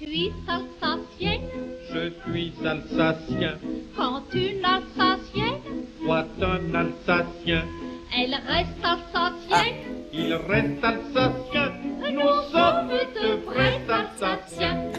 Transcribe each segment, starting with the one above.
suis alsacienne. Je suis alsacien. Quand une alsacienne, Soit un alsacien. elle reste alsacienne. Il reste alsacien. Nous sommes de vrais alsaciens.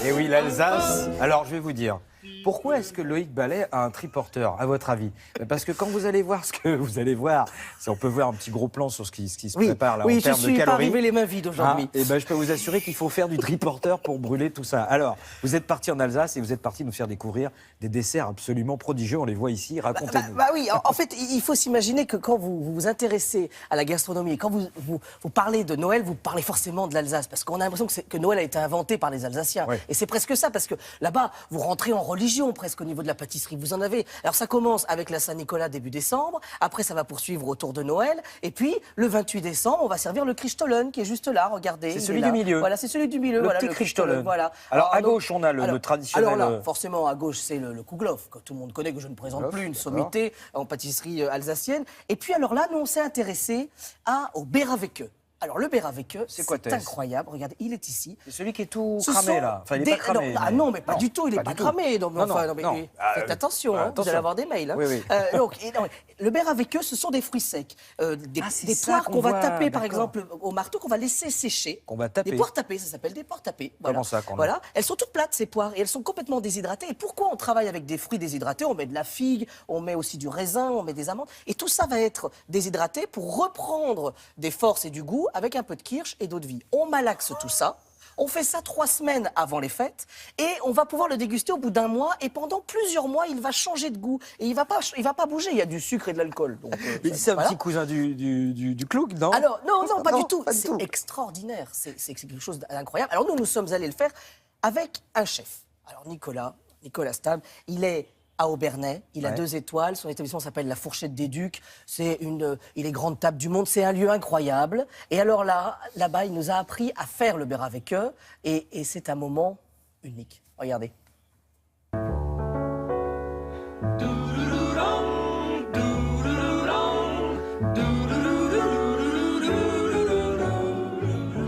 Et oui, l'Alsace. Alors, je vais vous dire, pourquoi est-ce que Loïc Ballet a un triporteur, à votre avis? Parce que quand vous allez voir ce que vous allez voir, si on peut voir un petit gros plan sur ce qui se prépare là en termes de calories. Oui, je suis pas arrivé les mains vides aujourd'hui. Et ben, je peux vous assurer qu'il faut faire du triporteur pour brûler tout ça. Alors, vous êtes parti en Alsace et vous êtes parti nous faire découvrir des desserts absolument prodigieux. On les voit ici. Racontez-nous. Oui, en fait, il faut s'imaginer que quand vous vous intéressez à la gastronomie et quand vous parlez de Noël, vous parlez forcément de l'Alsace. Parce qu'on a l'impression que Noël a été inventé par les Alsaciens. Ouais. Et c'est presque ça, parce que là-bas, vous rentrez en religion presque au niveau de la pâtisserie. Vous en avez. Alors ça commence avec la Saint-Nicolas début décembre. Après, ça va poursuivre autour de Noël. Et puis, le 28 décembre, on va servir le Christstollen qui est juste là. Regardez. C'est il celui est là. du milieu. Voilà, c'est celui du milieu. Le voilà, petit Christstollen. Voilà. Alors, à donc, gauche, on a le traditionnel. Alors là, forcément, à gauche, c'est le Kouglof, que tout le monde connaît, que je ne présente Kouglof, plus, une d'accord. sommité en pâtisserie alsacienne. Et puis, alors là, nous, on s'est intéressé au Bäravecke. Alors, le Bäravecke, C'est quoi, c'est Tess incroyable. Regardez, il est ici. C'est celui qui est tout Ce cramé sont là. Enfin, il n'est des- pas cramé. Non, mais pas du tout, il n'est pas pas du tout. cramé. Non, mais Non, enfin, non, mais non. faites attention, hein, vous attention. allez avoir des mails. Hein. Oui, oui. Donc, le Bäravecke, ce sont des fruits secs. c'est Des ça poires qu'on qu'on va voit, taper, par d'accord. exemple, au marteau, qu'on va laisser sécher. Qu'on va taper. Des poires tapées, ça s'appelle des poires tapées. Voilà. Comment ça, qu'on a Voilà. Elles sont toutes plates, ces poires, et elles sont complètement déshydratées. Et pourquoi on travaille avec des fruits déshydratés? On met de la figue, on met aussi du raisin, on met des amandes. Et tout ça va être déshydraté pour reprendre des forces et du goût avec un peu de kirsch et d'eau de vie. On malaxe tout ça. On fait ça 3 semaines avant les fêtes et on va pouvoir le déguster au bout d'un mois. Et pendant plusieurs mois, il va changer de goût et il va pas bouger. Il y a du sucre et de l'alcool. Donc, Mais c'est un voilà. petit cousin du cloug, non? Alors, non, pas du tout. pas du C'est tout. extraordinaire. C'est quelque chose d'incroyable. Alors, nous sommes allés le faire avec un chef. Alors, Nicolas Stam, il est à Aubernais, il a Ouais. 2 étoiles, son établissement s'appelle la Fourchette des Ducs, il est grande table du monde, c'est un lieu incroyable. Et alors là-bas, il nous a appris à faire le Bäravecke et c'est un moment unique. Regardez.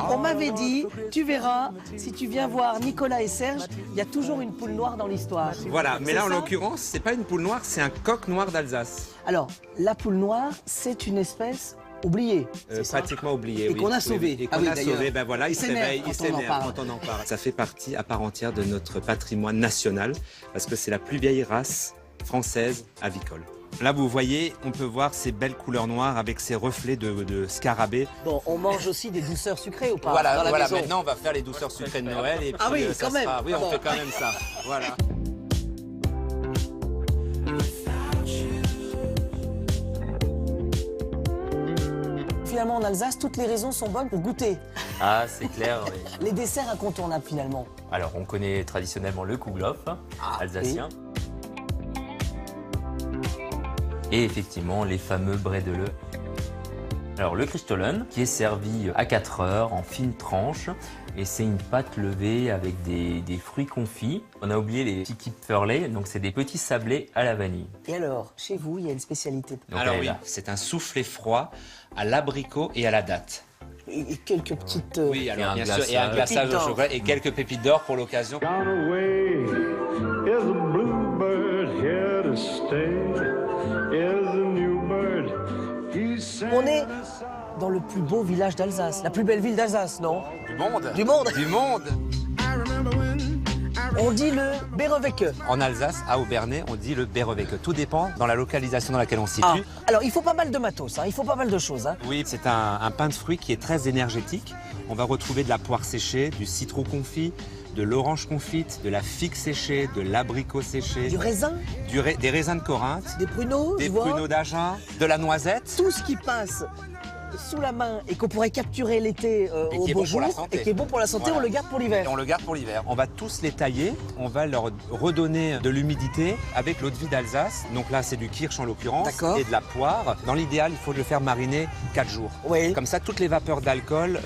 On m'avait dit, tu verras, si tu viens voir Nicolas et Serge, il y a toujours une poule noire dans l'histoire. Voilà, mais C'est là en ça l'occurrence, c'est pas une poule noire, c'est un coq noir d'Alsace. Alors, la poule noire, c'est une espèce oubliée. c'est ça Pratiquement oublié. Et oui. qu'on a Oui, sauvé. oui. Et Ah qu'on oui, a d'ailleurs. sauvé, ben voilà, il On s'énerve s'éveille, quand il on en s'énerve parle. quand on en parle. Ça fait partie à part entière de notre patrimoine national, parce que c'est la plus vieille race française avicole. Là, vous voyez, on peut voir ces belles couleurs noires avec ces reflets de scarabée. Bon, on mange aussi des douceurs sucrées ou pas dans Voilà, la voilà. maison. Maintenant, on va faire les douceurs sucrées de Noël. Et puis, Ah oui, ça quand même. sera- Oui, Ah on bon. fait quand même ça. Voilà. Finalement, en Alsace, toutes les raisons sont bonnes pour goûter. Ah, c'est clair. Oui. Les desserts incontournables, finalement. Alors, on connaît traditionnellement le Kouglof, alsacien. Et effectivement, les fameux bredele. Alors, le Christstollen, qui est servi à 4 heures en fines tranches. Et c'est une pâte levée avec des fruits confits. On a oublié les petits kipferlé, donc c'est des petits sablés à la vanille. Et alors, chez vous, il y a une spécialité. Donc, Alors elle est oui, là. c'est un soufflé froid à l'abricot et à la date. Et quelques petites... Oui, alors un bien sûr, et un glaçage. glaçage Pépites au d'or. chocolat et quelques pépites d'or pour l'occasion. Gone away is a bluebird here to stay. Is a new bird. He's On est dans le plus beau village d'Alsace, la plus belle ville d'Alsace, non? Du monde. Du monde. Du monde. On dit le Bäravecke. En Alsace, à Aubernais, on dit le Bäravecke. Tout dépend dans la localisation dans laquelle on se situe. Ah, alors il faut pas mal de matos, hein, il faut pas mal de choses. Hein. Oui, c'est un pain de fruits qui est très énergétique. On va retrouver de la poire séchée, du citron confit, de l'orange confite, de la figue séchée, de l'abricot séché, Du raisin, des raisins de Corinthe, des pruneaux, des je vois. pruneaux d'Agen, de la noisette. Tout ce qui passe sous la main et qu'on pourrait capturer l'été Et au qui est beau bon pour jour la santé. et qui est bon pour la santé, Voilà. on le garde pour l'hiver. Et on le garde pour l'hiver. On va tous les tailler, on va leur redonner de l'humidité avec l'eau de vie d'Alsace. Donc là, c'est du kirsch en l'occurrence D'accord. et de la poire. Dans l'idéal, il faut le faire mariner 4 jours. Oui. Comme ça, toutes les vapeurs d'alcool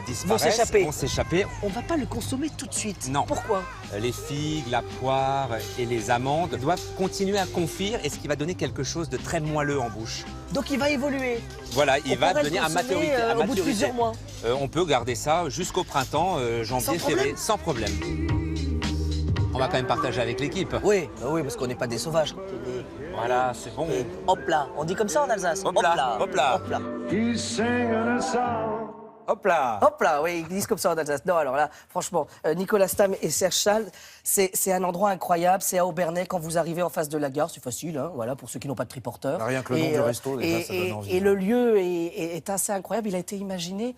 disparaissent, s'échapper. vont s'échapper. On va pas le consommer tout de suite. Non. Pourquoi? Les figues, la poire et les amandes doivent continuer à confire et ce qui va donner quelque chose de très moelleux en bouche. Donc il va évoluer. Voilà, il On va pourrait le devenir à consommer, maturité. au bout de plusieurs mois. On peut garder ça jusqu'au printemps, janvier, février, sans problème. On va quand même partager avec l'équipe. Oui, bah oui, parce qu'on n'est pas des sauvages. Voilà, c'est bon. Hop là, on dit comme ça en Alsace. Hop là, hop là. Hop là. He's singing a song. Hop là. Hop là, oui, ils disent comme ça en Alsace. Non, alors là, franchement, Nicolas Stam et Serge Schall, c'est un endroit incroyable. C'est à Aubernais quand vous arrivez en face de la gare. C'est facile, hein, voilà, pour ceux qui n'ont pas de triporteur. Rien que le nom du resto, déjà, ça donne envie. Et le lieu est assez incroyable. Il a été imaginé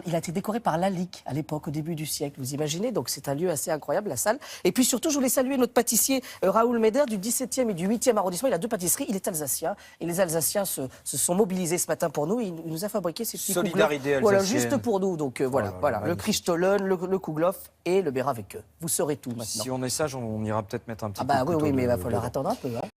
il a été décoré par Lalique à l'époque, au début du siècle. Vous imaginez? Donc c'est un lieu assez incroyable, la salle. Et puis surtout, je voulais saluer notre pâtissier Raoul Meder du 17e et du 8e arrondissement. Il a 2 pâtisseries. Il est alsacien. Et les Alsaciens se sont mobilisés ce matin pour nous. Il nous a fabriqué ces petits Solidarité kouglof. Voilà, alsacienne. juste pour nous. Donc voilà, voilà. Le Christollen, le kouglof et le Béra avec eux. Vous saurez tout maintenant. Si on est sage, on ira peut-être mettre un petit Ah bah coup de oui, couteau oui, mais il va de- falloir dedans. attendre un peu. Hein.